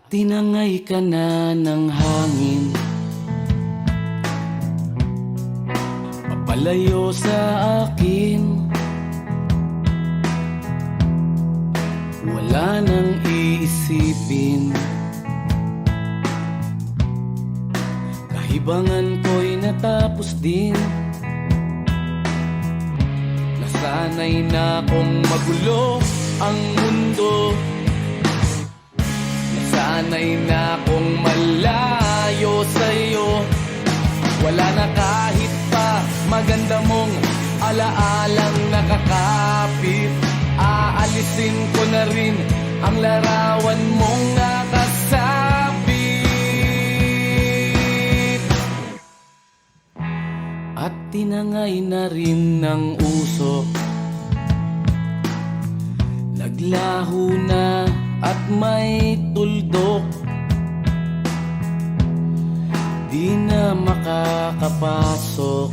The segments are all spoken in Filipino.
Tinangay ka na ng hangin, papalayo sa akin. Wala nang iisipin, kahibangan ko'y natapos din. Nasanay na kong magulo ang mundo, nasanay na kong malayo sa'yo. Wala na kahit pa maganda mong alaalang nakakapit. Aalisin ko na rin ang larawan mong nakasabit. At tinangay na rin ng usok, naglaho na at may tuldok. Di na makakapasok,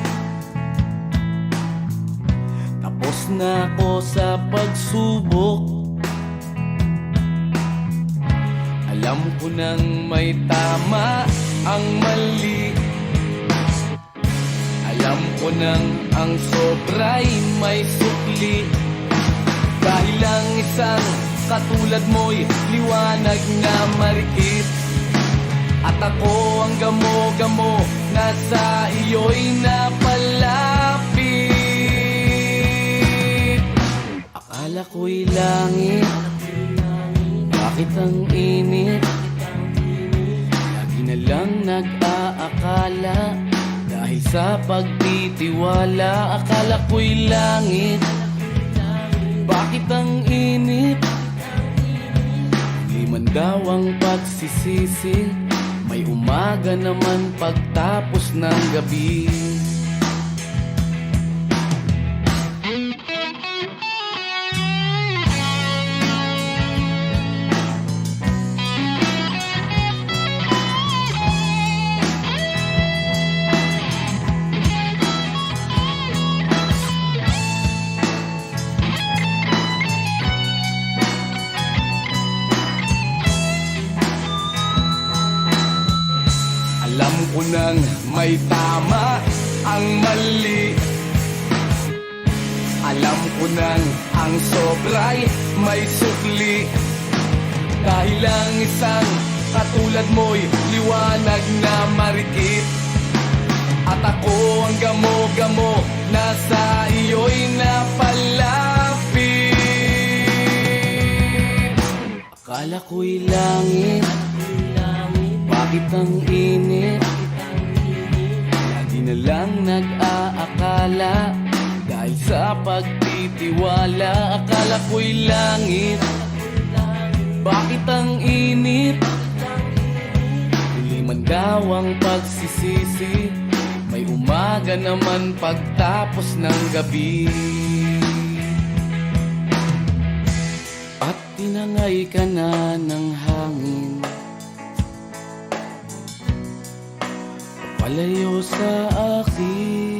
tapos na ako sa pagsubok. Alam ko nang may tama ang mali, alam ko nang ang sobra'y may sukli. Dahil lang isang katulad mo'y liwanag na marikit, at ako ang gamo-gamo na sa iyo'y napalapit. Akala ko'y langit, bakit ang init? Lagi na lang nag-aakala, dahil sa pagtitiwala. Akala ko'y langit, bakit ang init? Di man daw ang pagsisisi, may umaga naman pagtapos ng gabi. Alam ko nang may tama ang mali, alam ko nang ang sobra'y may sukli. Dahil lang isang katulad mo'y liwanag na marikit, at ako ang gamo-gamo na sa iyo'y napalapit. Akala ko'y langit, bakit ang init? Lagi na lang nag-aakala, dahil sa pagtitiwala. Akala ko'y langit, bakit ang init? Huli man daw ang pagsisisi, may umaga naman pagtapos ng gabi. At tinangay ka na ng hangin, palayo sa akin.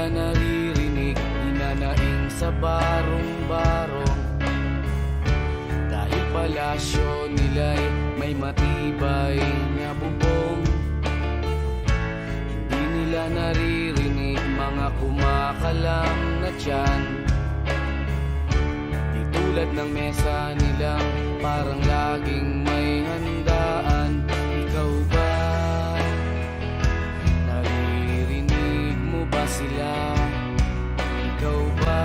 Naririnig, hinanaing sa barong-barong, dahil palasyo nila'y may matibay na bubong. Hindi nila naririnig mga kumakalam na tiyan, di tulad ng mesa nilang parang laging may handaan. Ikaw ba? Sila, ikaw ba?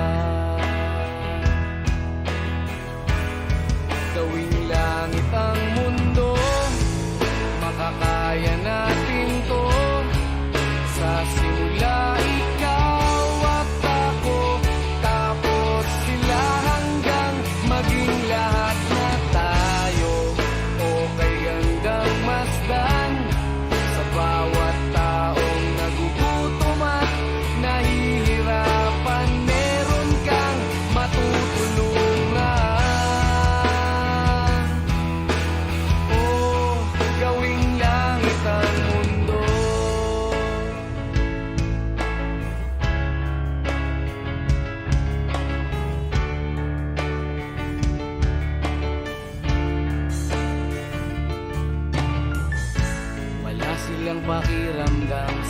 Gawing langit ang mundo, makakaya natin to. Sa simula ikaw at ako, tapos sila hanggang maging lahat na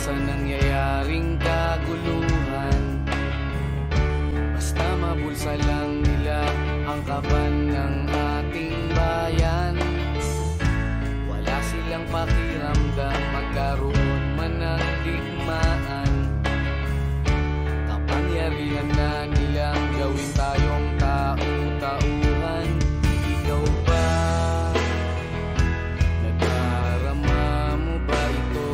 sa nangyayaring kaguluhan. Basta mabulsa lang nila ang kaban ng ating bayan. Wala silang pakiramdam magkaroon man ng digmaan. Kapangyarihan na nilang gawin tayong tau-tauhan. Ikaw ba? Nadarama mo ba ito?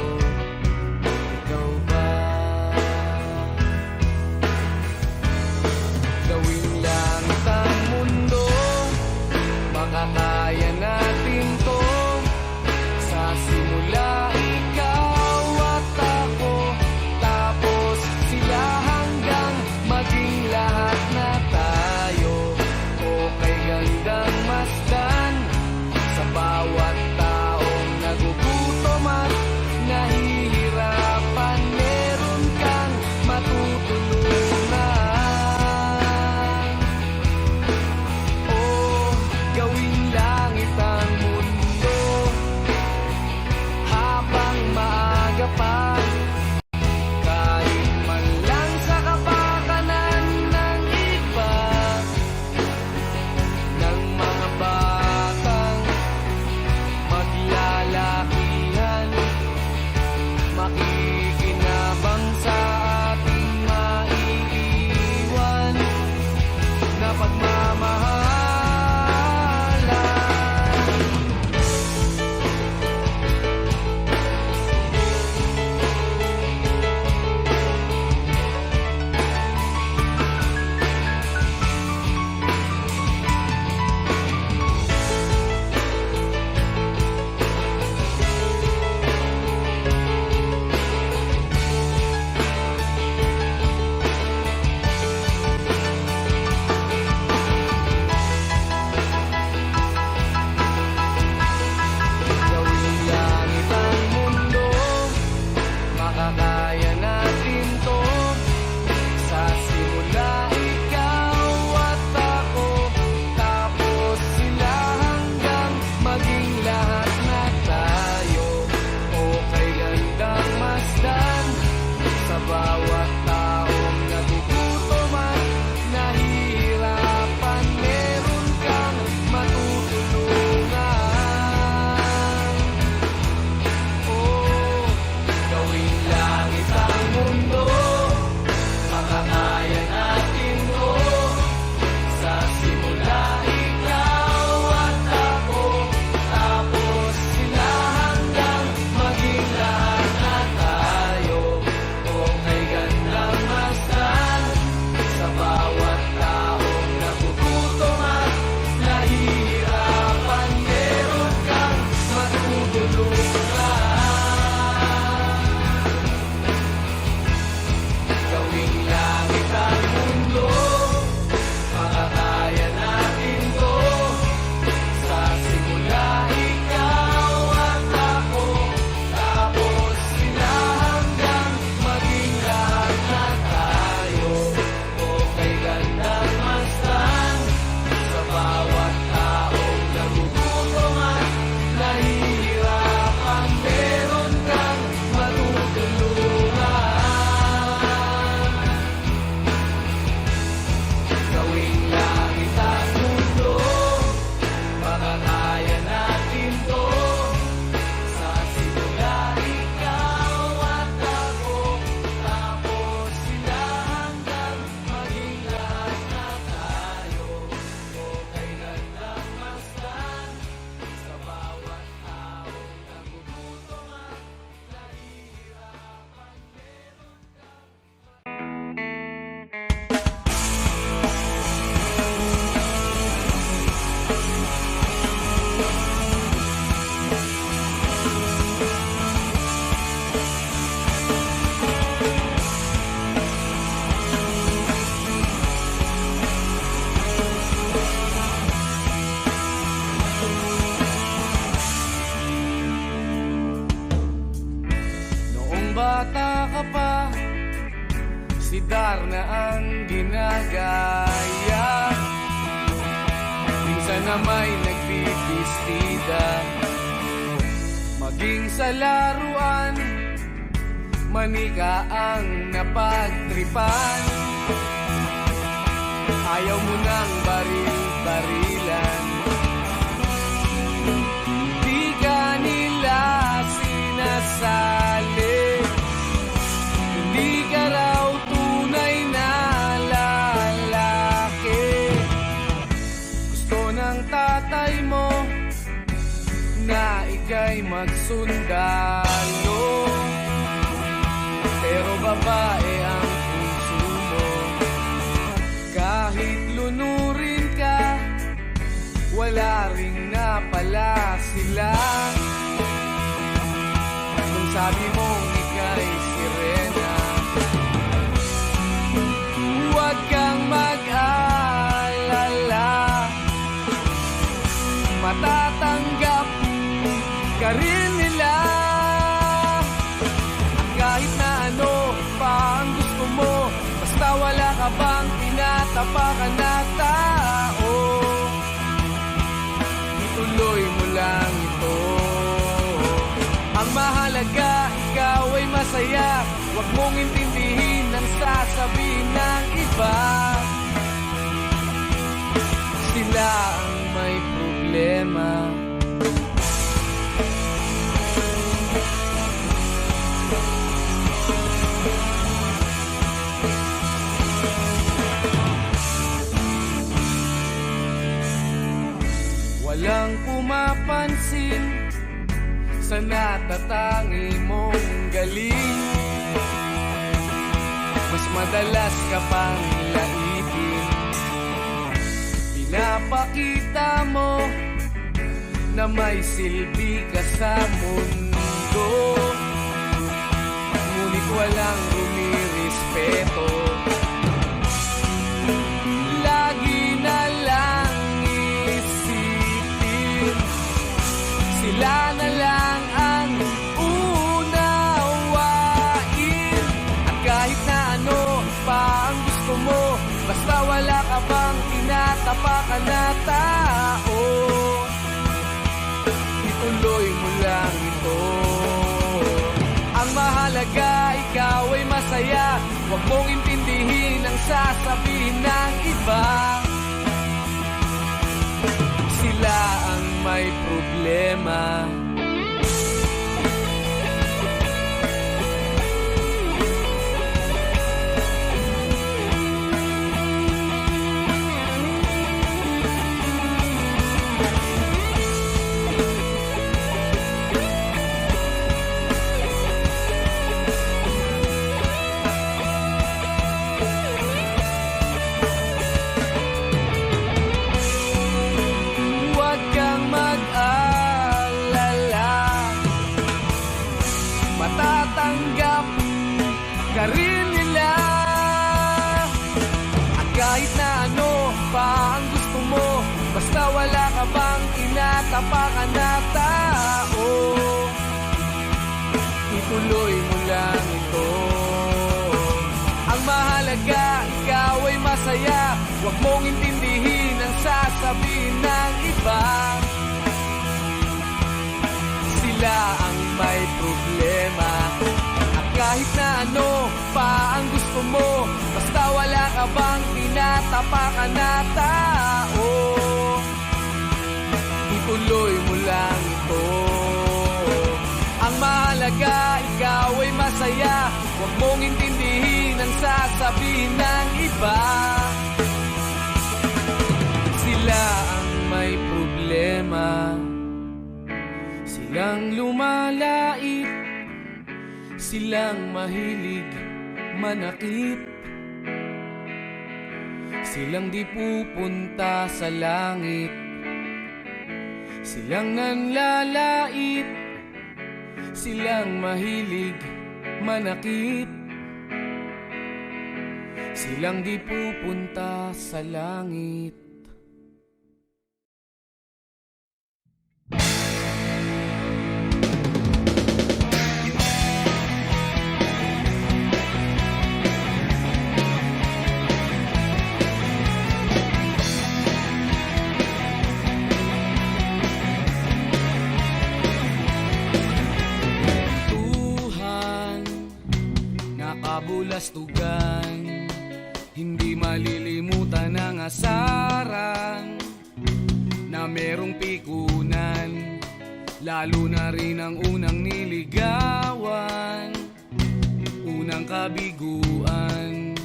Ikaw ba? Gawing langit ang mundo, makakaya natin to. Sa simula ikaw at ako, tapos sila hanggang maging lahat na tayo. Okay gandang masdan sa bawat taong nagugutom at nahihirapan. Meron kang matutulungan. Oh, gawing langit ang mundo habang maaga pa. Kahit man lang sa kapakanan ng iba, ng mga batang maglalakihan, makikinabang sa ating maiiwan na pagmamahalan. Gawing langit ang mundo, makakaya natin to. Sa simula ikaw at ako, tapos sila hanggang maging lahat na tayo. Okay gandang masdan sa bawat taong nagugutom at nahihirapan. Meron kang matutulungan. Oh, gawing langit ang mundo, makakaya natin to. Sa simula ikaw at ako, tapos sila hanggang maging lahat na tayo. Okay gandang masdan sa bawat taong nagugutom at nahihirapan. Meron kang matutulungan. Gawing langit ang mundo, makakaya natin to. Sa simula ikaw at ako, tapos sila hanggang maging lahat na tayo. Okay gandang masdan sa bawat taong nagugutom at nahihirapan. Meron kang matutulungan. Gawing langit ang mundo, makakaya natin to. Sa simula ikaw at ako, tapos sila hanggang maging lahat na tayo. Okay gandang masdan sa bawat taong nagugutom at nahihirapan. Noong bata ka pa, si Darna ang ginagaya. Minsan na may nagbibistida, maging sa laruan, manika ang napagtripan. Ayaw mo nang baril-barilan, di ka nila sinasali. Hindi ka raw tunay na lalaki. Gusto ng tatay mo na ika'y magsundalo, pero babae ang puso mo. Kahit lunurin ka, wala ring napala sila. Kung sabi mong ika'y sirena, huwag kang mag-alala, matatanggap ka rin nila. At kahit na ano pa ang gusto mo, basta wala ka bang tinatapakan na tao, ituloy mo lang ito. Ang mahalaga, ikaw ay masaya. Huwag mong intindihin ang sasabihin ng iba. Sila ang may problema. Walang pumapansin sa natatangi mong galing. Mas madalas ka pang laipin. Pinapakita mo na may silbi ka sa mundo, ngunit walang rumirespeto. Lagi na lang isipin, sila na lang ang unawain. At kahit na ano pa ang gusto mo, basta wala ka bang tinatapakan na tao, ituloy mo lang ito. Ang mahalaga, ikaw ay masaya. Huwag mong intindihin ang sasabihin ng iba. Sila ang may problema. Huwag kang mag-alala, matatanggap ka rin nila. At kahit na ano pa ang gusto mo, basta wala ka bang tinatapakan na tao, ituloy mo lang ito. Ang mahalaga, ikaw ay masaya. Huwag mong intindihin ang sasabihin ng iba. Sila ang may problema. At kahit na ano pa ang gusto mo, basta wala ka bang tinatapakan na tao, ituloy mo lang ito. Ang mahalaga, ikaw ay masaya. Huwag mong intindihin ang sasabihin ng iba. Sila ang may problema. Silang lumalait, silang mahilig manakit, silang di pupunta sa langit, silang nanlalait, silang mahilig manakit, silang di pupunta sa langit. merong pikunan, lalo na rin ang unang niligawan, unang kabiguan.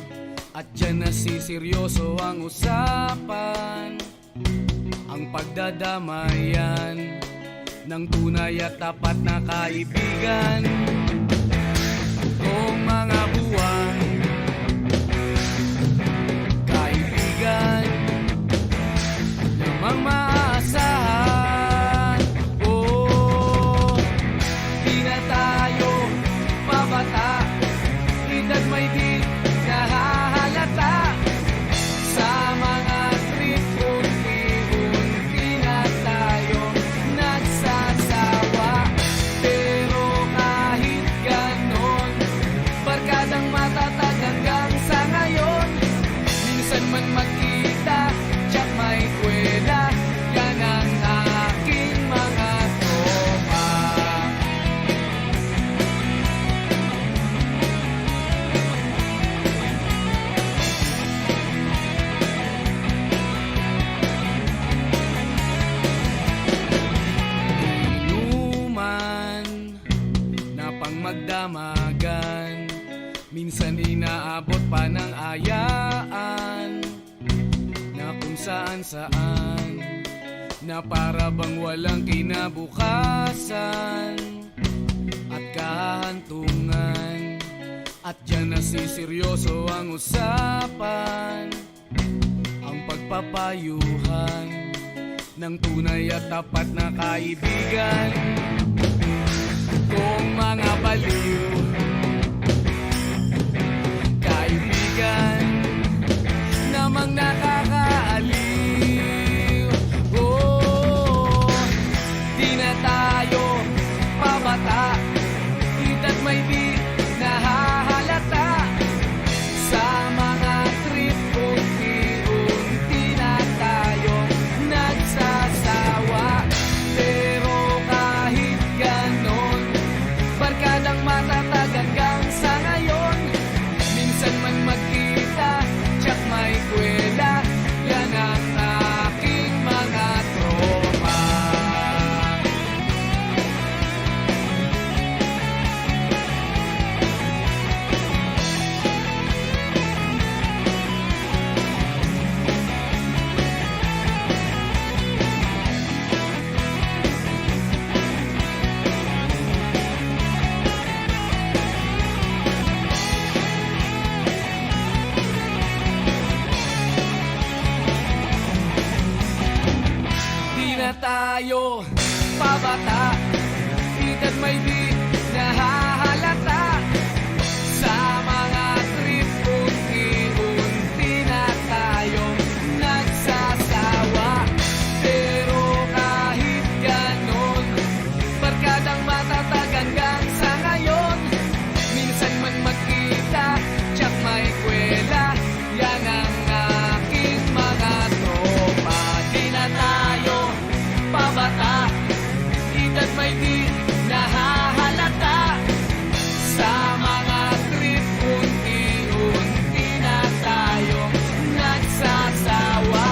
At dyan nasiseryoso ang usapan, ang pagdadamayan ng tunay at tapat na kaibigan. Kung mga buwan, kaibigan namang maaasahan. Oh, di na tayo pabata, edad may di nahahalata. Sa mga trip, unti-unti na tayo nagsasawa. Pero kahit ganon, barkadang matatag hanggang sa ngayon. Minsan man magkita, tsak may kwela, yan ang aking mga tropa. Inuman na pang magdamagan, minsan inaabot pa ng ayaan, na kung saan-saan, na para bang walang kinabukasan at kahantungan. At dyan nasiseryoso ang usapan, ang pagpapayuhan ng tunay at tapat na kaibigan. Kung mga baliw, kaibigan namang nakakaaliw. Oh, di na tayo pabata, edad may di nahahalata. Sa mga trip, unti-unti na tayo nagsasawa. Pero kahit ganon, barkadang matatag hanggang sa ngayon. Minsan man magkita, tsak may kwela, yan ang aking mga tropa. Di na tayo pabata, edad may di nahahalata. Sa mga trip, unti-unti na tayo nagsasawa. Pero kahit ganon, barkadang matatag hanggang sa ngayon. Minsan man magkita, tsak may kwela, yan ang aking mga tropa. Di na tayo pabata, edad may di nahahalata. Sa mga trip, unti-unti na tayo nagsasawa.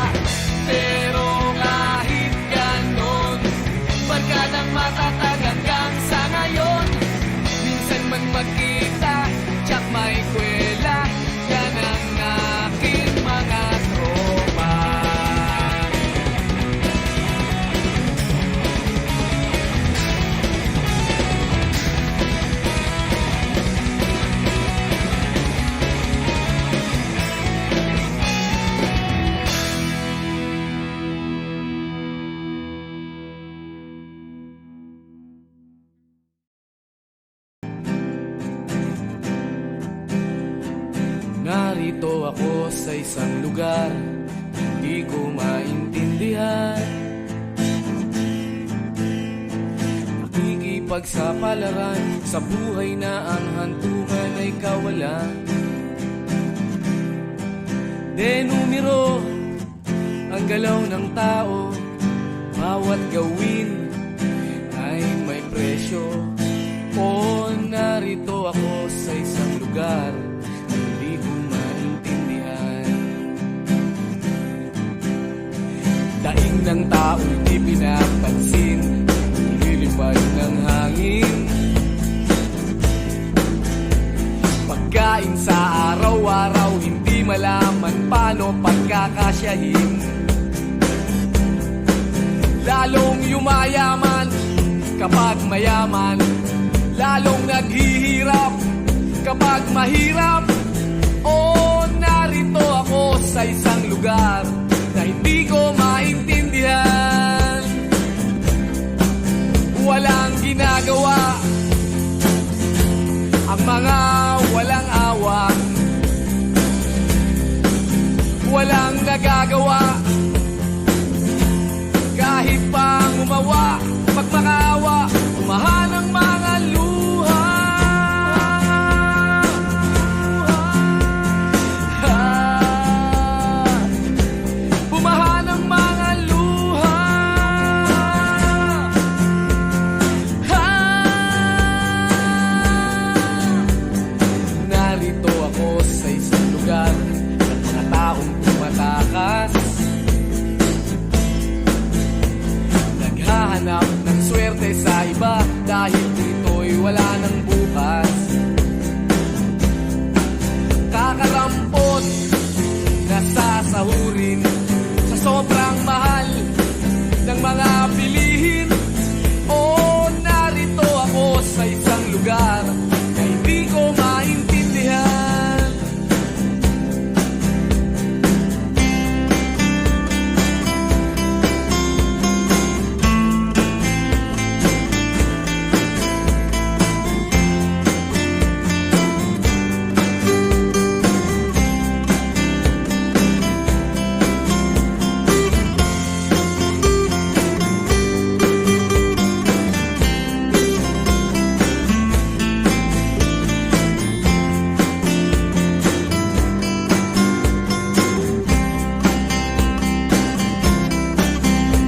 Pero kahit ganon, barkadang matatag hanggang sa ngayon. Minsan man magkita, tsak may kwela, yan ang aking mga tropa. Narito ako sa isang lugar, di ko maintindihan. Nakikipagsapalaran sa buhay na ang hantungan ay kawalan. De numero ang galaw ng tao, bawat gawin ay may presyo. O narito ako sa isang lugar, hindi ko maintindihan. Daig ng tao'y di pinapansin, nililipad ng hangin. Pagkain sa araw-araw, hindi malaman paano pagkakasyahin. Lalong yumayaman kapag mayaman, lalong naghihirap kapag mahirap. Oh, narito ako sa isang lugar na hindi ko maintindihan. Walang ginagawa ang mga walang awa, walang nagagawa kahit pang umawa, magmakaawa, umahan ang mga luha. Bumahan ang mga luha. Narito ako sa isang lugar ng mga taong tumatakas, naghahanap ng swerte sa iba dahil dito'y wala ng bukas. Kakarampot na sasahurin sa sobrang mahal ng mga bilihin. Oh, narito ako sa isang lugar na hindi ko maintindihan.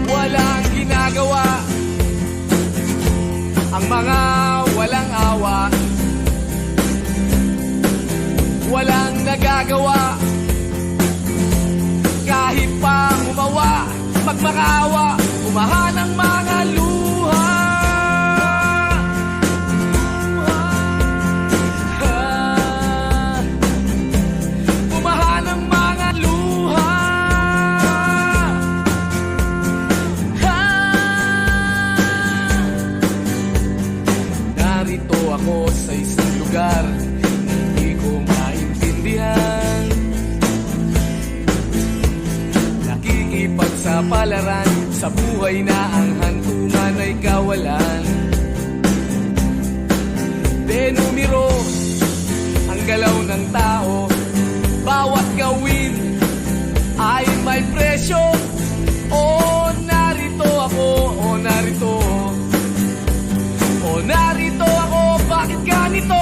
Walang ginagawa ang mga walang awa, walang nagagawa kahit pang umawa, magmakaawa, umahan ang mga luha. Umahan ang mga luha. Narito ako sa isang lugar na hindi ko maintindihan. Nakikipagsapalaran sa buhay na ang hantungan ay kawalan. Denumero ang galaw ng tao, bawat gawin ay may presyo. Oh, narito ako, oh narito. Oh, narito ako, bakit ganito?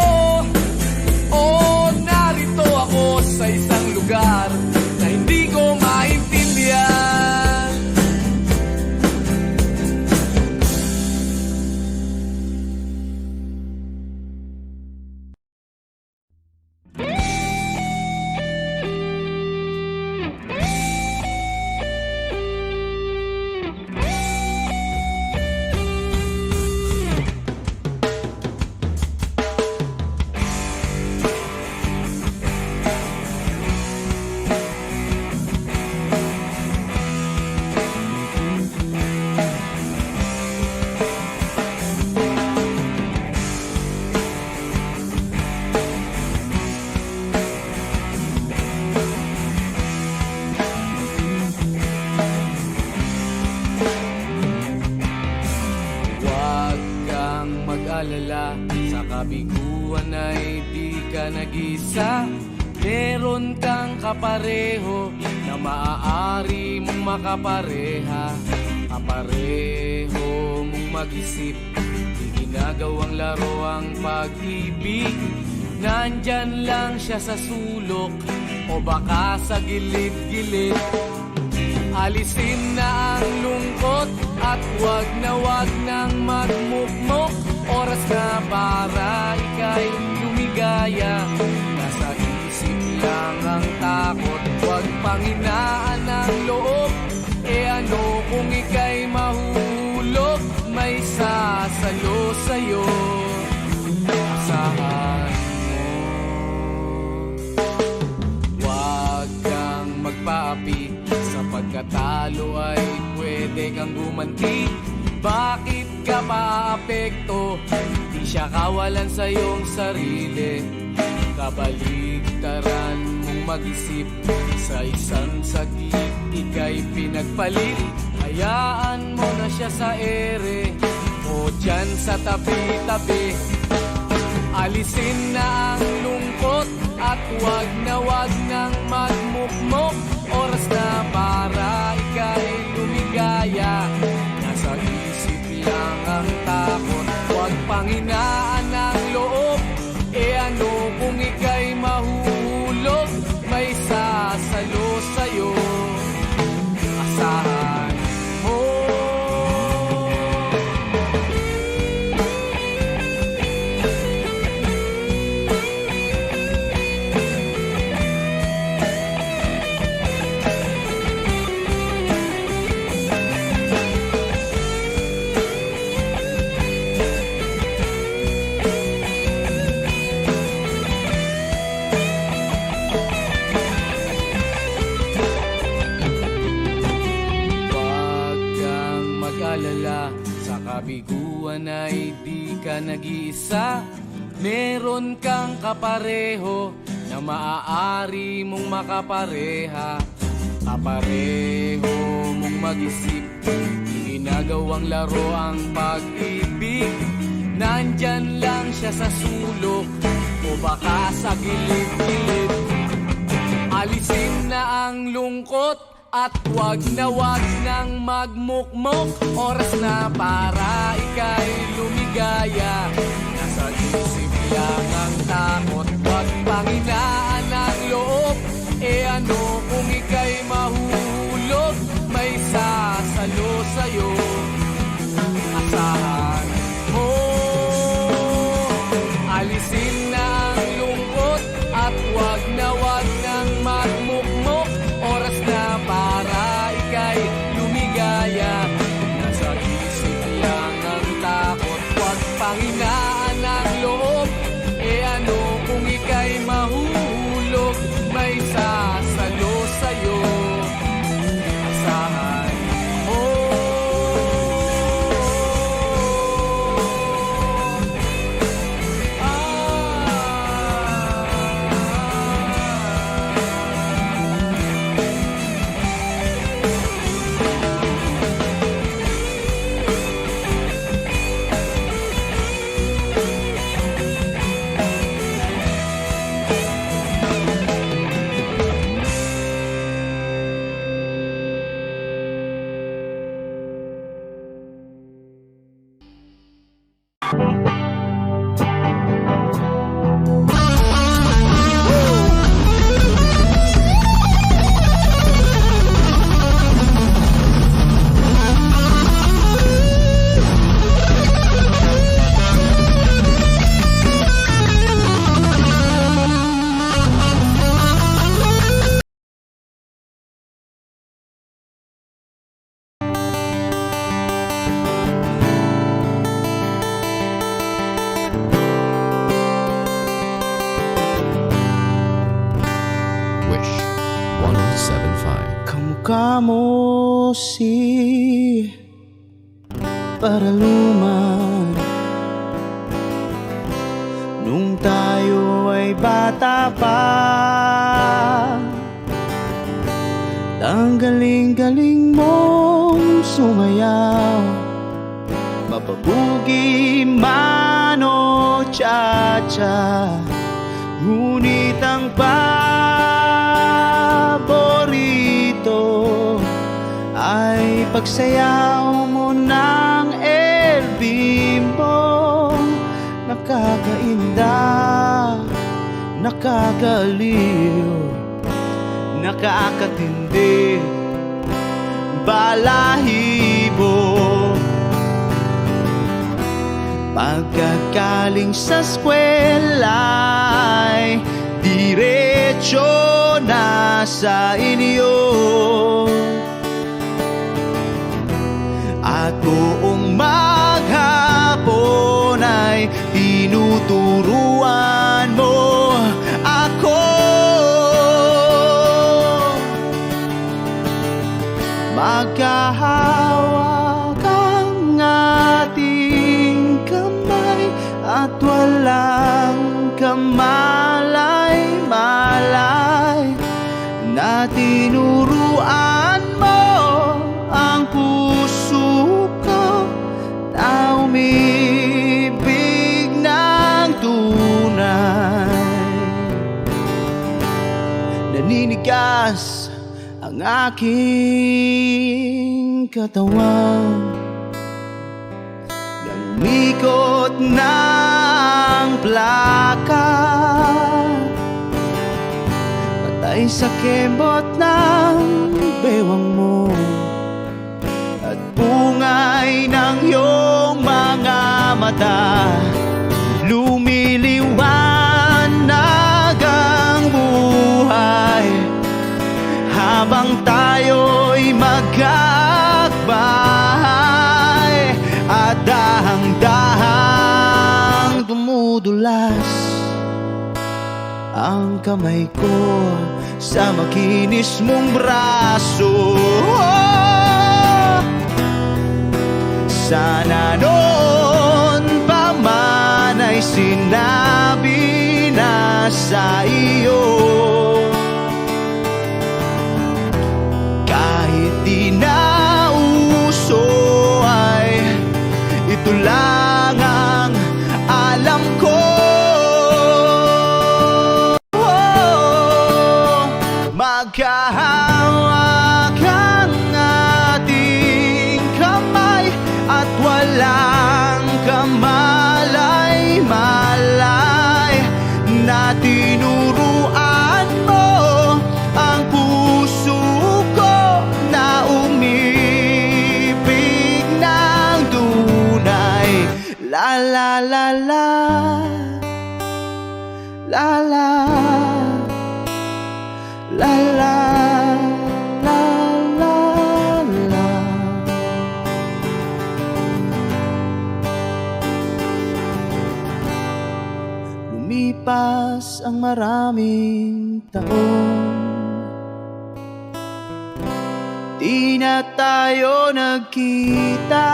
Oh, narito ako sa isang lugar na hindi ko maintindihan. mag-alala, sa kabiguan ay di ka nag-isa. Meron kang kapareho na maaari mong makapareha. Kapareho mong mag-isip, di ginagawang laro ang pag-ibig. Nandyan lang siya sa sulok o baka sa gilid-gilid. Alisin na ang lungkot at wag nang magmukmok. Oras na para ika'y lumigaya. Nasa isip lang ang takot, wag panghinaan ang loob. E ano kung talo ay pwede kang gumanti. Bakit ka maapekto? Di siya kawalan sa iyong sarili. Kabaligtaran mong mag-isip, sa isang sagip ika'y pinagpalit. Hayaan mo na siya sa ere o dyan sa tabi-tabi. Alisin na ang lungkot at wag nang magmukmok. Oras na para ika'y lumigaya. Nasa isip lang ang takot, wag panghinaan ang loob. E ano kung ika'y mahuhulog? May sasalo sa'yo, asahan mo. Sa kabiguan ay di ka nag-iisa. Meron kang kapareho na maaari mong makapareha. Kapareho mong mag-isip, ginagawang laro ang pag-ibig. Nandyan lang siya sa sulok o baka sa gilid-gilid. Alisin na ang lungkot at wag nang magmukmok. Oras na para ika'y lumigaya. Nasa isip lang ang takot, wag panghinaan ang loob. E ano kung ika'y mahuhulog? May sasalo sa'yo, asahan mo. Alisin na ang lungkot at wag nang magmukmok. Oras na para ika'y lumigaya. Nasa isip lang ang takot, wag panghinaan ang loob. E ano kung ika'y mahuhulog? May sasalo sa'yo, asahan mo. Kamukha mo si Paraluman nung tayo ay bata pa. Ang galing-galing mong sumayaw, mapabugi man o cha-cha. Ngunit ang paborito ay pagsayaw mo ng El Bimbo. Nakakainda, nakakaliw, nakakatindi, balahibo. Pagkagaling sa eskwela'y diretso na sa inyo, at buong maghapon ay tinuturuan mo ako magkahawak ang ating kamay at walang kamalay-malay na tinuruan mo ang puso ko na umibig ng tunay. Naninigas ang aking katawan ng ikot ng plaka, patay sa kembot ng bewang mo at bungay ng iyong mga mata. Lumiliwanag ang buhay habang tayo'y magkakbahay at dahang-dahang dumudulas ang kamay ko sa makinis mong braso. Sana noon pa man ay sinabi na sa iyo, kahit di na uso ay ito lang ang alam ko. Magkahawak ang ating kamay at walang kamalay-malay na tinuruan mo ang puso ko na umibig ng tunay. La la la la, la la, la la, la la, la. Lumipas ang maraming taon, di na tayo nagkita.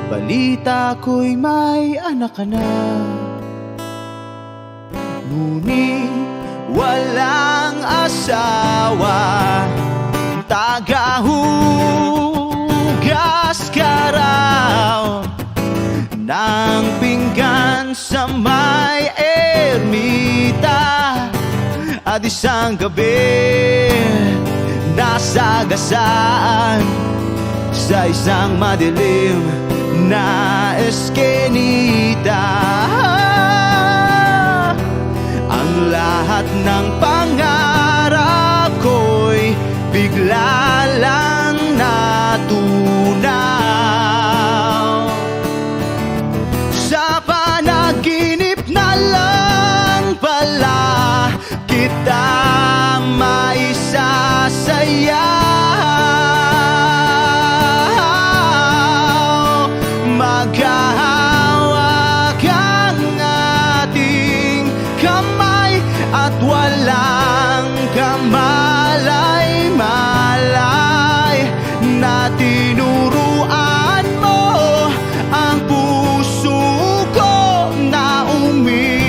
Balita ko'y may anak ka na, ngunit walang asawa. Tagahugas ka raw ng pinggan sa may ermita at isang gabi nasagasaan sa isang madilim na eskenita. Ang lahat ng pangarap ko'y bigla lang natunaw. Sa panaginip na lang pala kita maisasayaw. Magkahawak ang ating kamay at walang kamalay-malay na tinuruan mo ang puso ko na umibig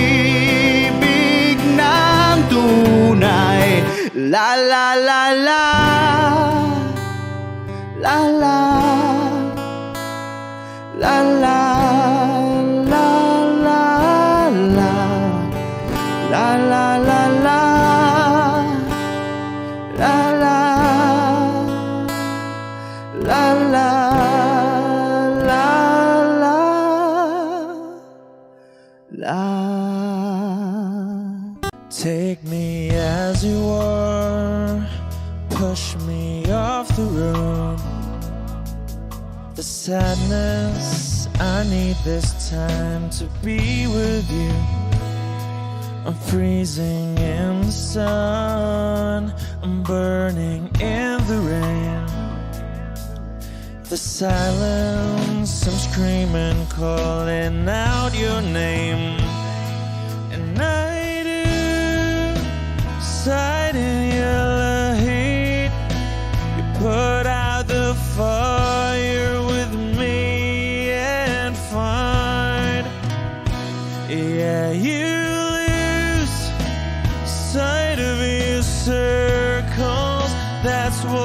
ng tunay. La la la la, la la, la la, la la, la la la la la, la la, la la, la la, la. Take me as you are, push me off the road. The sadness, I need this time to be with you. I'm freezing in the sun, I'm burning in the rain. The silence, I'm screaming, calling out your name. And I do, sight in yellow heat,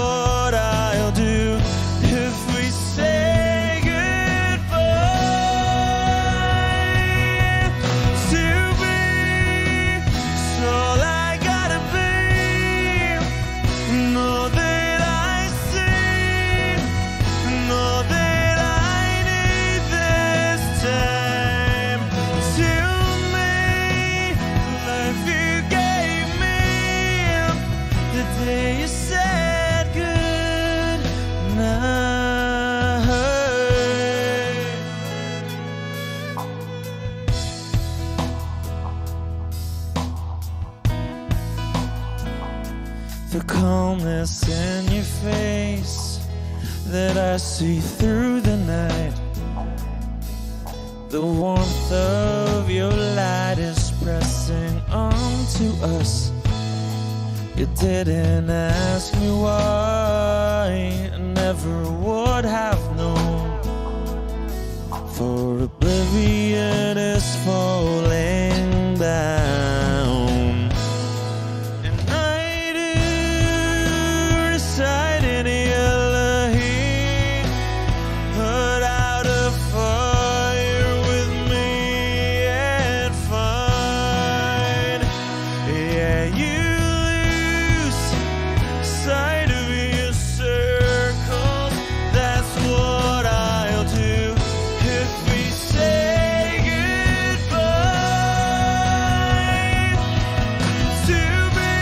what I'll do if we say goodbye. To be, it's all I gotta be. Know that I see, know that I need this time. To me, life you gave me the day you said good night. The calmness in your face that I see through the night. The warmth of your light is pressing onto us. You didn't ask me why, I never would have known. For oblivion is falling down. And I do reside in Elohim, put out a fire with me and find, yeah, you lose sight of your circles. That's what I'll do if we say goodbye. To be,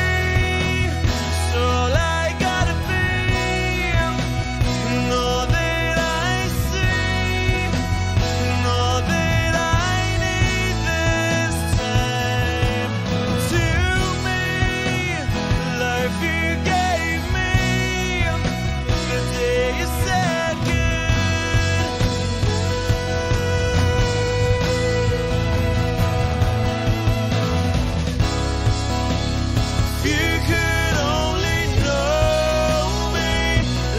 it's all I gotta be. Know that I see, know that I need this time. To me, life you gave me the day you said good. If you could only know me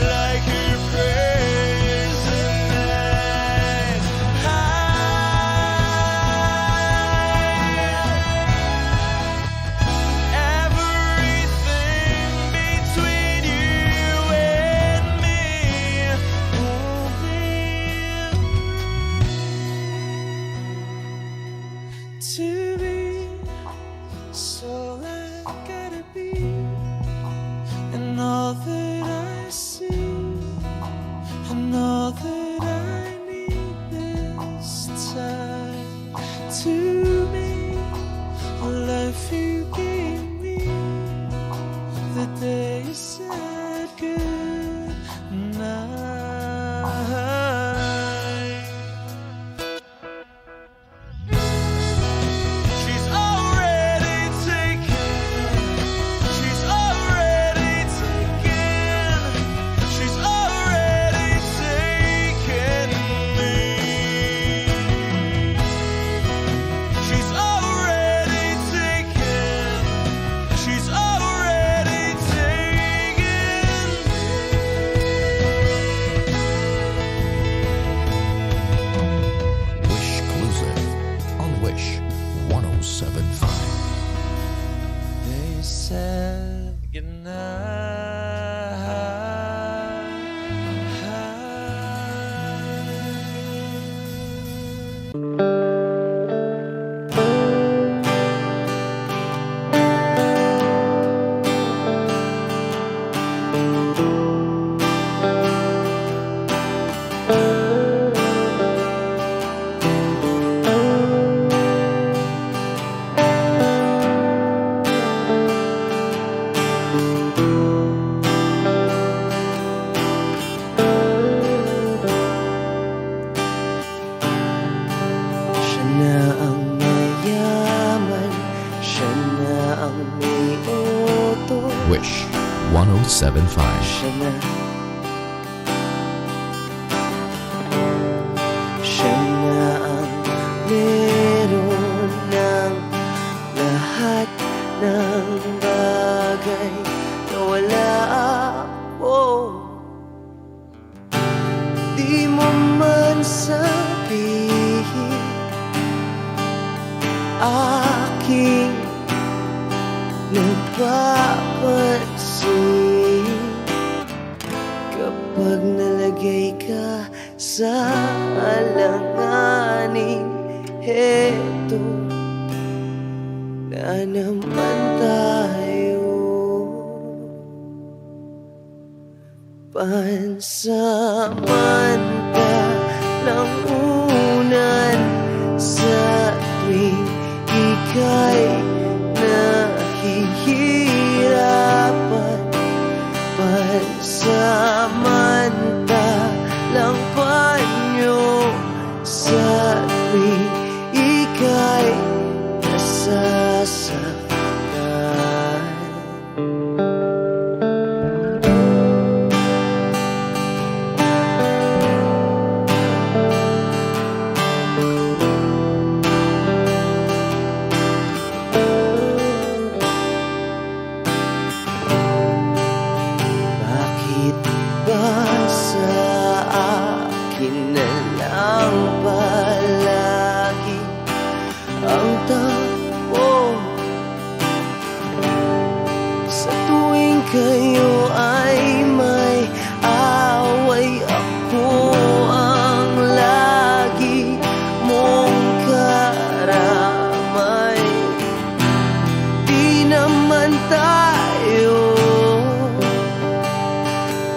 like your prayers at night. Everything between you and me won't be to be. It's all I gotta be, and all that I see, and all that I need this time. To me, the life you gave me the day you said good night. She's already taken. She's already taken. She's already taken me. She's already taken. She's already taken me. Wish Exclusive on Wish 1075. They said Siya na ang mayaman, siya na ang may utos. Wish 1075. Siya na, siya na ang meron ng lahat ng bagay na wala ako. Di mo man sabihin aking nagpapansin Pag nalagay ka sa alanganin, heto na naman tayo. Pansamantalang unan sa tuwing ika'y nahihirapan. Pansamantalang panyo sa tuwing ika'y nasasaktan. Bakit ba sa akin na lang palagi ang takbo? Sa tuwing kayo ay may away, ako ang lagi mong karamay. Di naman tayo,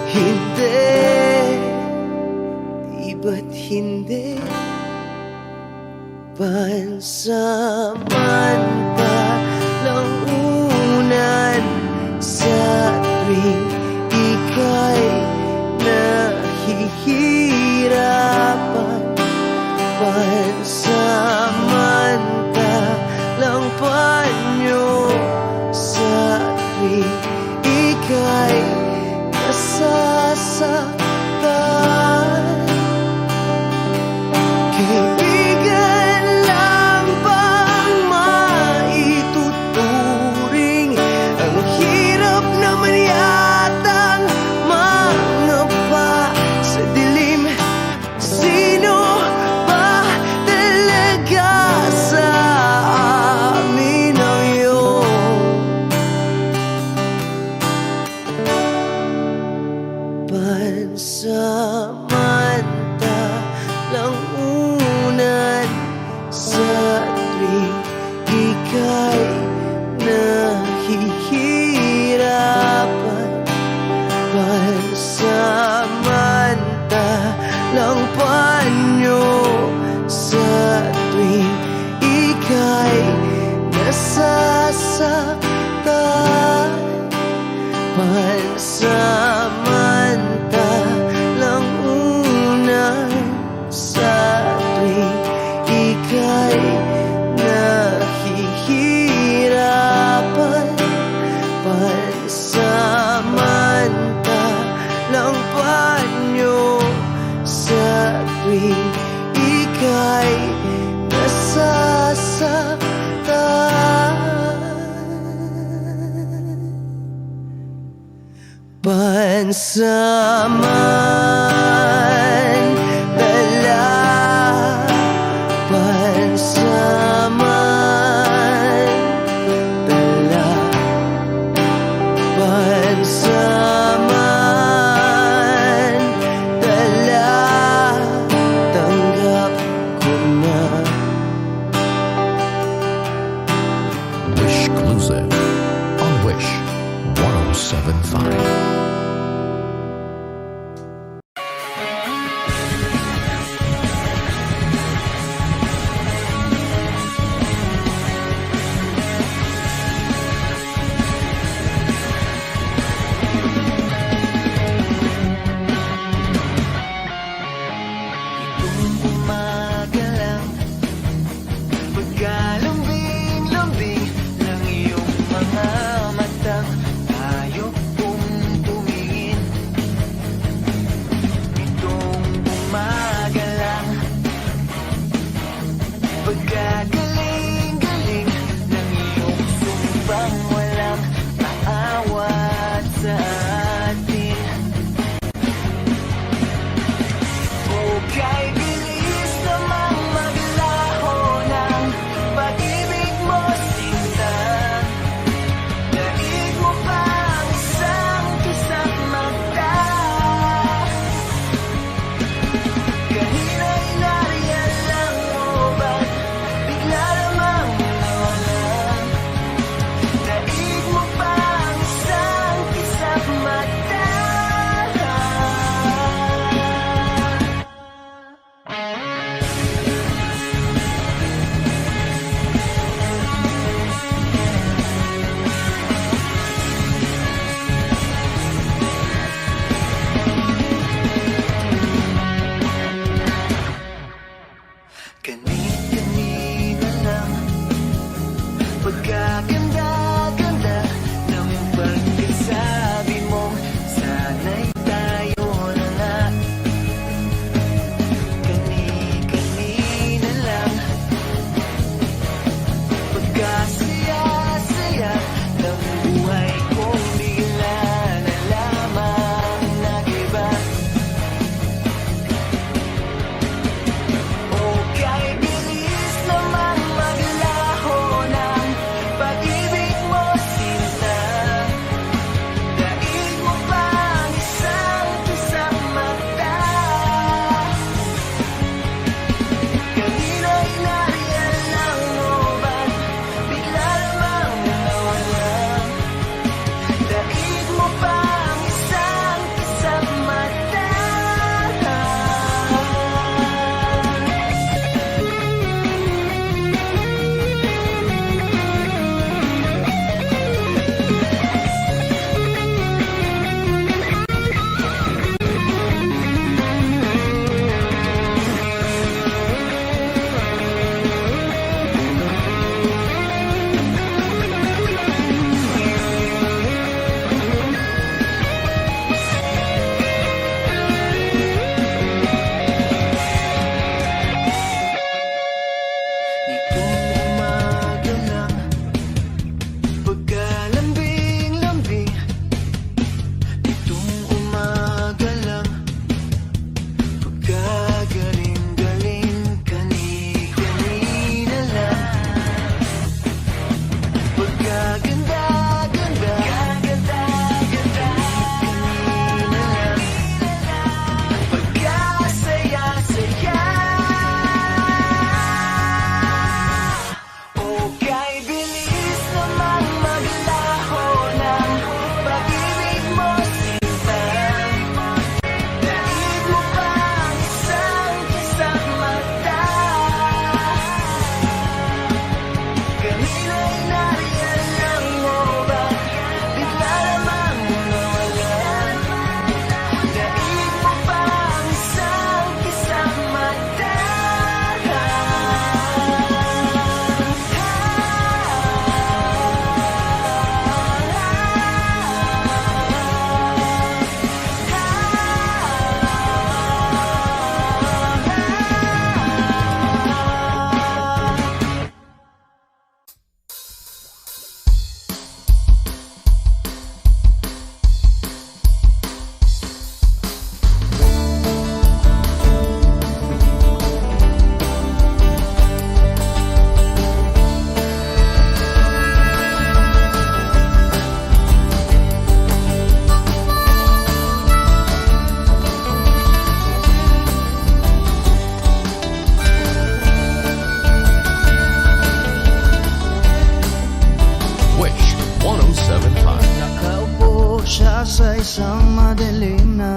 hindi, di ba't hindi? Pansamantalang unan sa tuwing ika'y nahihirapan. Pansamantalang panyo sa tuwing ika'y nasasaktan. Kaibigan lang bang maituturing? Ang hirap naman yatang mangapa sa dilim. Sino ba talaga sa amin ang iyong pansamantalang unan sa tuwing ika'y nahihirapan. Pansamantalang panyo sa tuwing ika'y nasasaktan. Pansamantalang unan sa tuwing ika'y nahihirapan. Pansamantalang panyo sa tuwing ika'y nasasaktan. Pansamantala, pansamantala, pansamantala, tanggap ko na. Wish Exclusive on Wish 107.5.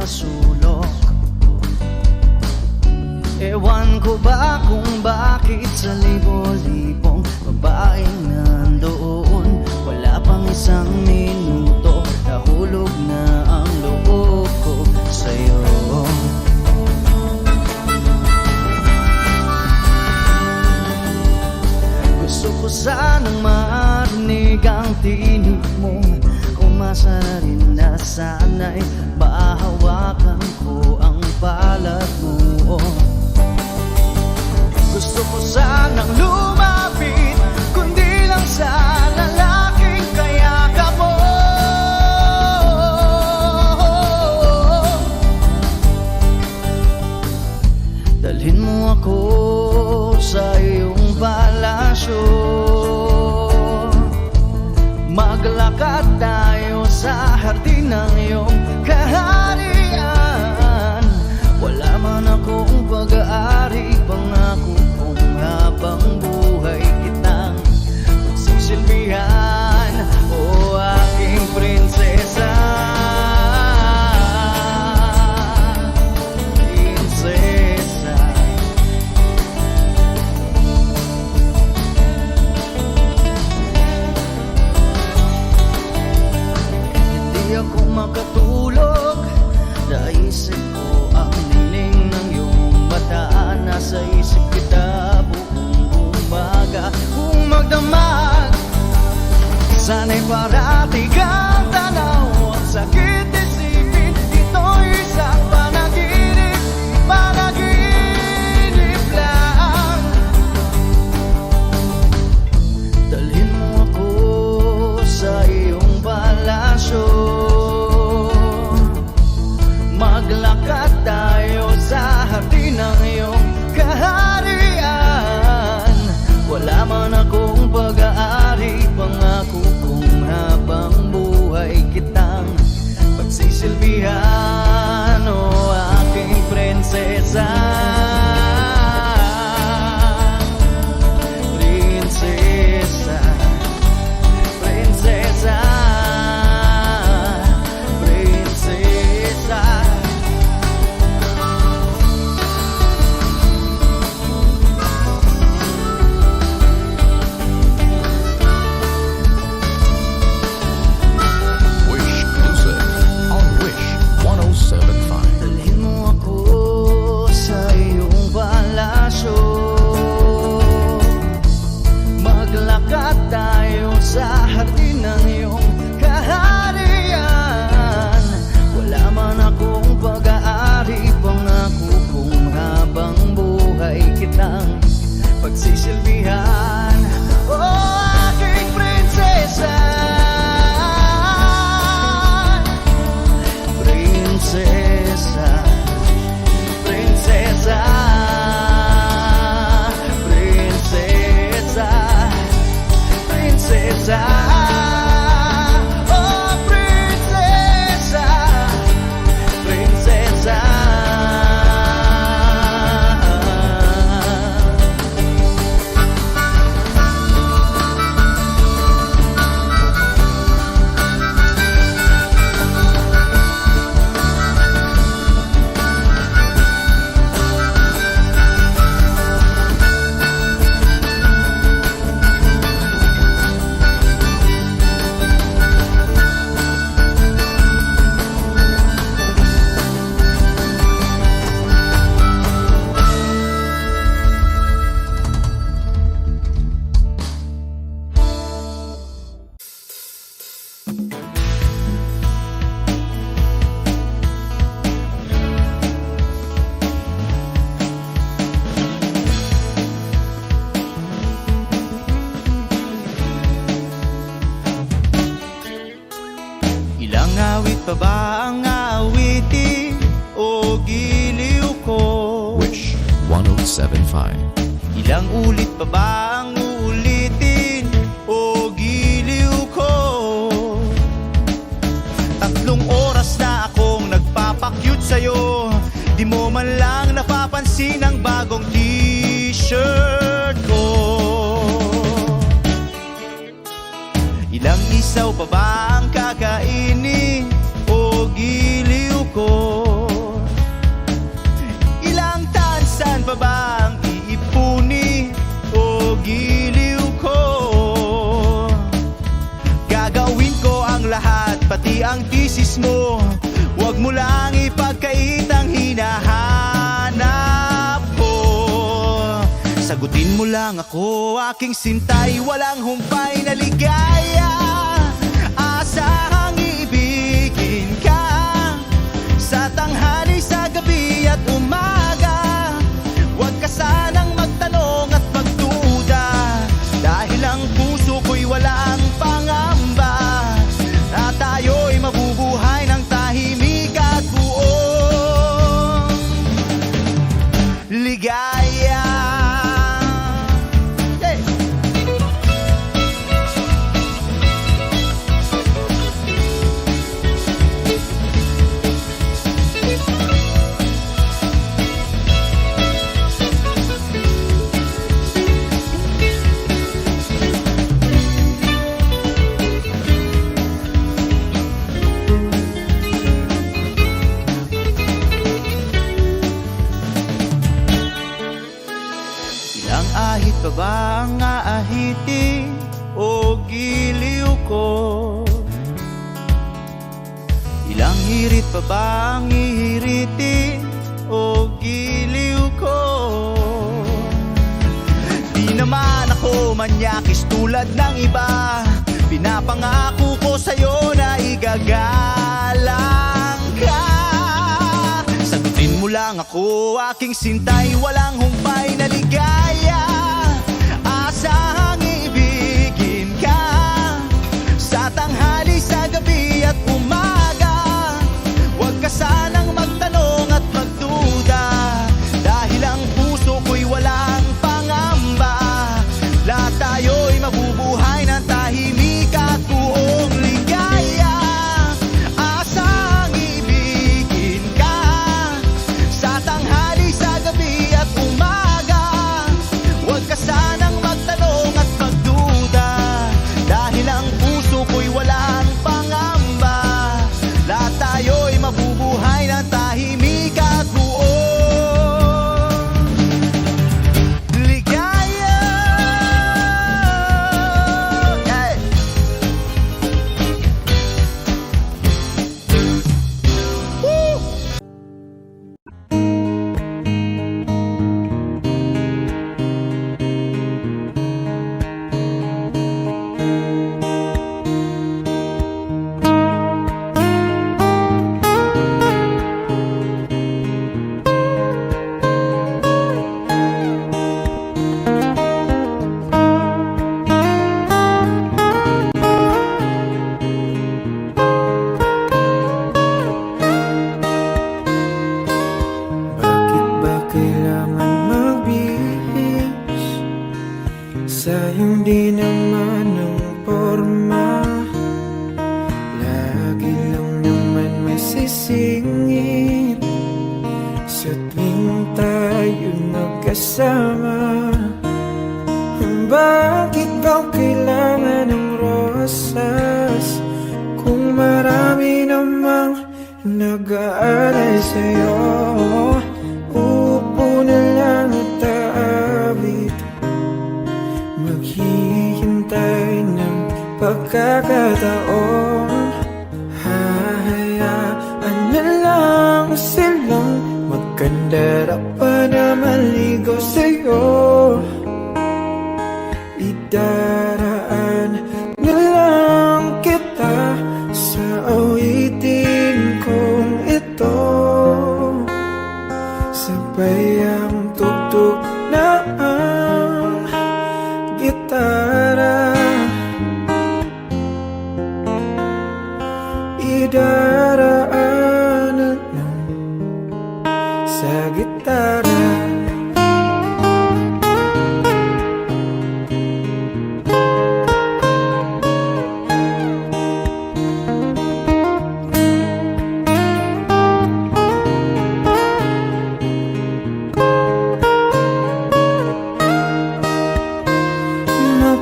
masulok. Ewan ko ba kung bakit sa libo-libong babaeng nandoon, wala pang isang minuto, nahulog na ang loob ko sa'yo. Gusto ko sanang marinig ang tinig mo, umasa na rin na sana'y mahawakan ko ang palad mo. Gusto ko sanang lumapit, kundi lang sa lalaking kayakap mo. Dalhin mo ako sa iyong palasyo, maglakad tayo sa hardin ng iyong kaharian. Wala man akong pag-aari, pangako kong habang buhay kitang pagsisilbihan, o aking prinsesa. Prinsesa. Hindi ako makatulog, naisip ko ang niling ng iyong mata. Nasa isip kita buong umaga, kung magdamag sana'y parati kang tanaw. Ang sakit isipin, ito'y isang panaginip, panaginip lang. Dalhin mo ako sa iyong palasyo, maglakad tayo sa hardin ng iyong kaharian. Wala man akong pag-aari, pangako kong habang buhay kitang pagsisilbihan, o aking prinsesa. Prinsesa. Prinsesa. Prinsesa. Wish Music on Wish 107.5. Dalhin mo ako sa iyong palasyo, maglakad tayo sa hardin ng iyong kaharian. Wala man akong pag-aari, pangako kong habang buhay kitang pagsisilbihan, o aking prinsesa. Prinsesa. Prinsesa. Prinsesa. Prinsesa. Oh, prinsesa. Prinsesa. Ilang awit pa ba ang awitin, o giliw ko? Wish 107.5. Ilang ulit pa ba ang uulitin, o giliw ko? 3 oras na akong nagpapakyut sa'yo, di mo man lang napapansin ang bagong t-shirt ko. Ilang isaw pa ba ang kakainin, o giliw ko? mo. Huwag mo lang ipagkait ang hinahanap ko. Sagutin mo lang ako, aking sintay, walang humpay na ligaya. Asahang ibigin ka sa tanghali, sa gabi at umaga. Huwag ka sanang magtanong at magduda, dahil ang puso ko'y walang pangamba, na tayo'y mabubuhay ng tahimik at buong ligaya. Hey! Ilang ahit pa ba ang aahitin o giliw ko? Ilang hirit pa ba ang ihiritin o giliw ko? Di naman ako manyakis tulad ng iba, pinapangako ko sa'yo na igagalang ka. Sagutin mo lang ako, aking sintay, walang humpay na ligaya. Asahang ibigin ka sa tanghali, sa gabi at umaga. Huwag ka sanang magtanong at magduda, dahil ang puso ko'y walang pangamba. Lahat tayo'y mabubuhay ng tahimik at buong ligaya. Asahang ibigin ka sa tanghali, sa gabi at umaga. Huwag ka sanang magtanong at magduda, dahil ang puso ko'y walang pangamba. Lahat tayo'y mabubuhay ng tahimik at buong ligaya. Hey! Woo! Bakit ba kailangan magbihis sa hindi naman ng forma? Lagi lang naman may sisingit sa tuwing tayo magkasama. Bakit ba kailangan ng rosas kung marami namang nag-aalay sa'yo? Upo na lang at aabit, maghihintay ng pagkakataon. Hahayaan na lang silang magkandara pa na maligaw sa'yo. Idaraan na lang kita sa awitin kong ito, sabay ang tugtog na ang gitara. Idaraanan lang sa gitara.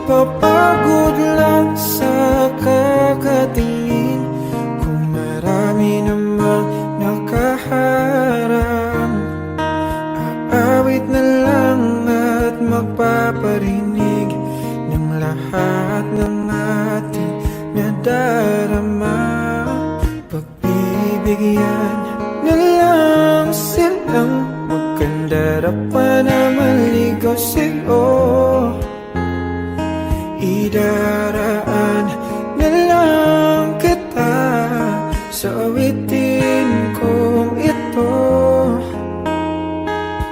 Mapapagod lang sa kakatingin kung marami namang nakaharang. Aawit na lang at magpaparinig ng lahat ng ating nadarama. Pag Bigyan na lang silang magkandarapan na maligaw sa'yo. Idaraan na lang kita sa awitin kong ito.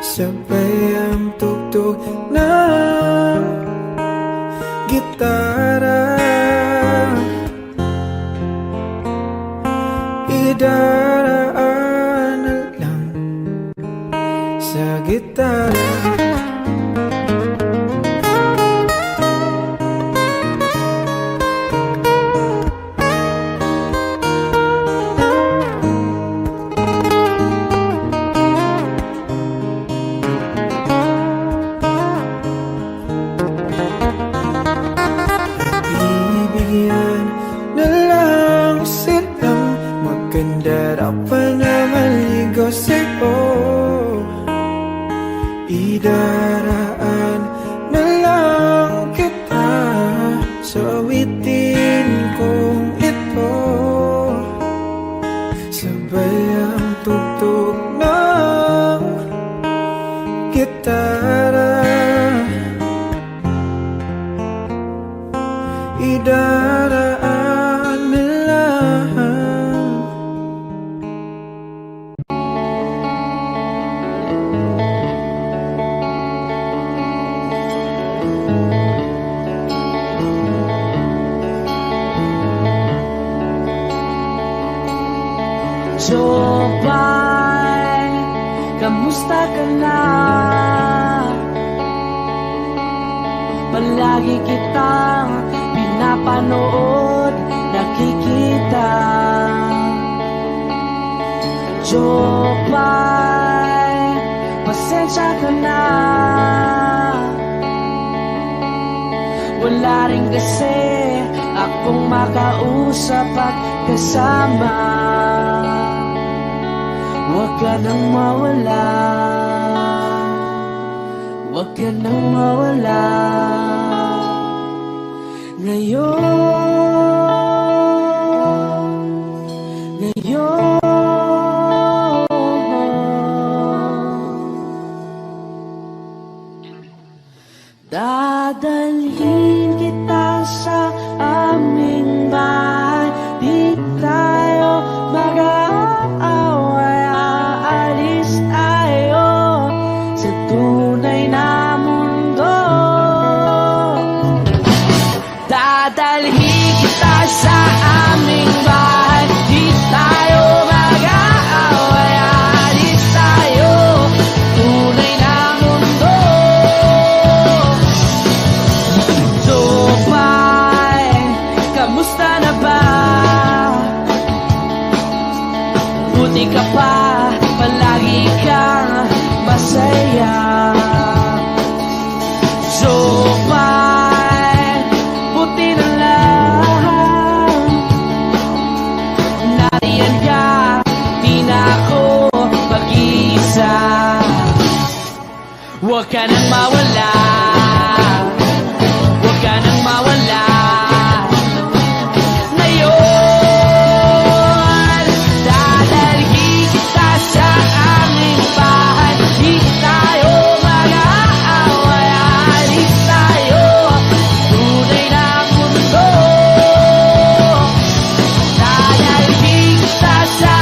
Sabay ang tugtog ng gitara. Idaraan na lang sa gitara. Bibigyan na lang silang magkandarapan na maligaw sa'yo. Idaraan na lang kita sa awitin kong ito. Sabay ang tugtog ng gitara. Idaraan na lang. Jobay, kamusta ka na? Palagi kitang pinapanood, nakikita. Jobay, pasensya ka na. Wala rin kasi akong makausap at kasama. Huwag ka nang mawala, huwag ka nang mawala. Ngayon dadalhin kita sa aming bahay. Di tayo mag-aaway, aalis tayo sa tunay na mundo. Dadalhin kita sa aming bahay. Di tayo mag-aaway, aalis tayo tunay na mundo. Jobay, kamusta na ba? Buti ka pa, palagi kang masaya. Jobay, buti na lang nariyan ka, di na ako mag-iisa. Huwag ka nang mawala, huwag ka nang mawala. Ngayon, dadalhin kita sa aming bahay. Di tayo mag-aaway, aalis tayo tunay na mundo. Dadalhin kita sa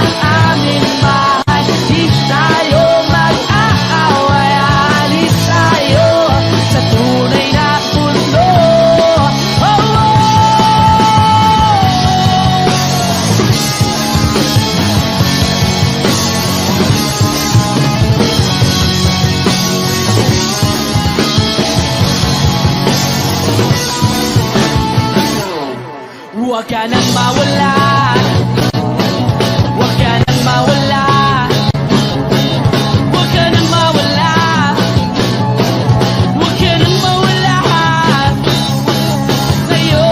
aming bahay. Di tayo mag-aaway, aalis tayo sa tunay na mundo. Oh, oh. Huwag ka nang mawala, huwag ka nang mawala, huwag ka nang mawala, huwag ka nang mawala. Ngayon,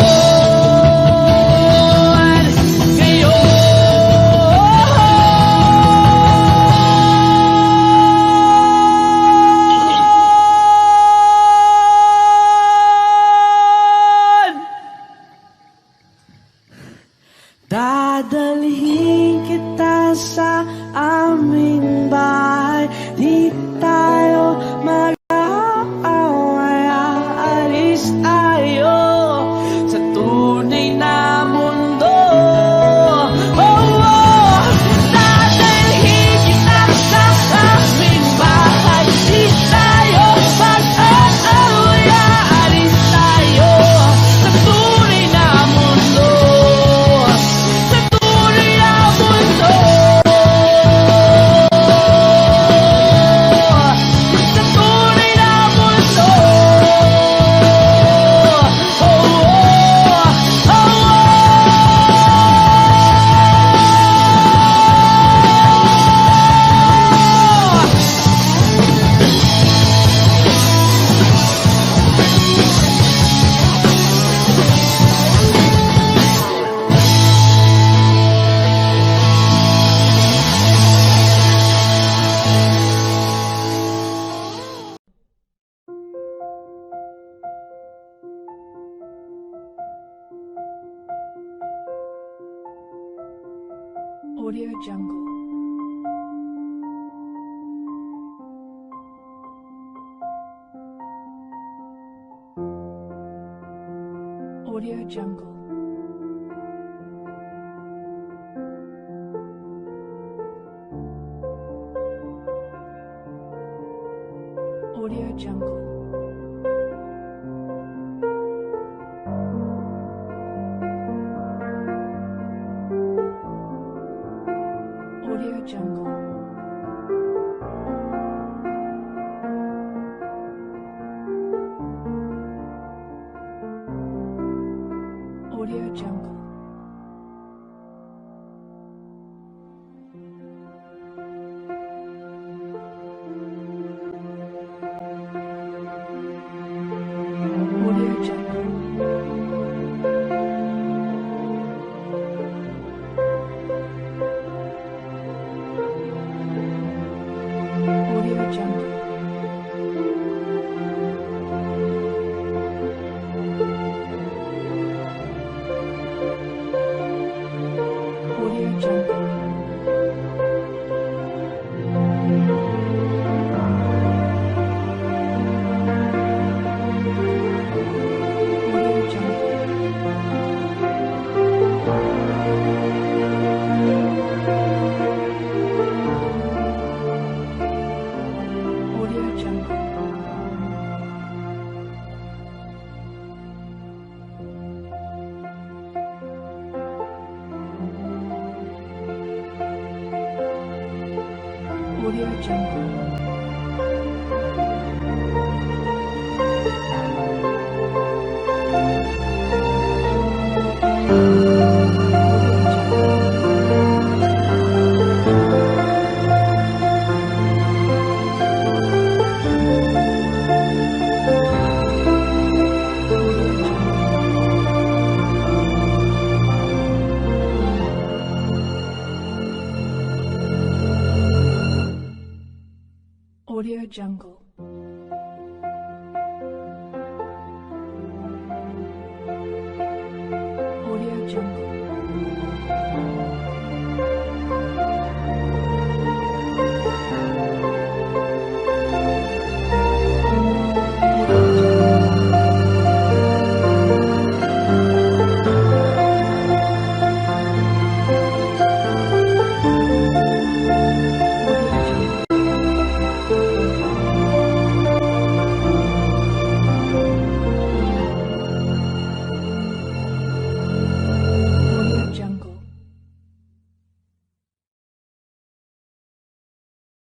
ngayon Audio Jungle. Audio Jungle. Audio Jungle. Audio Jungle. Audio Jungle. Audio Jungle. Audio Jungle. Audio Jungle. Audio Jungle. Audio Jungle. Audio Jungle.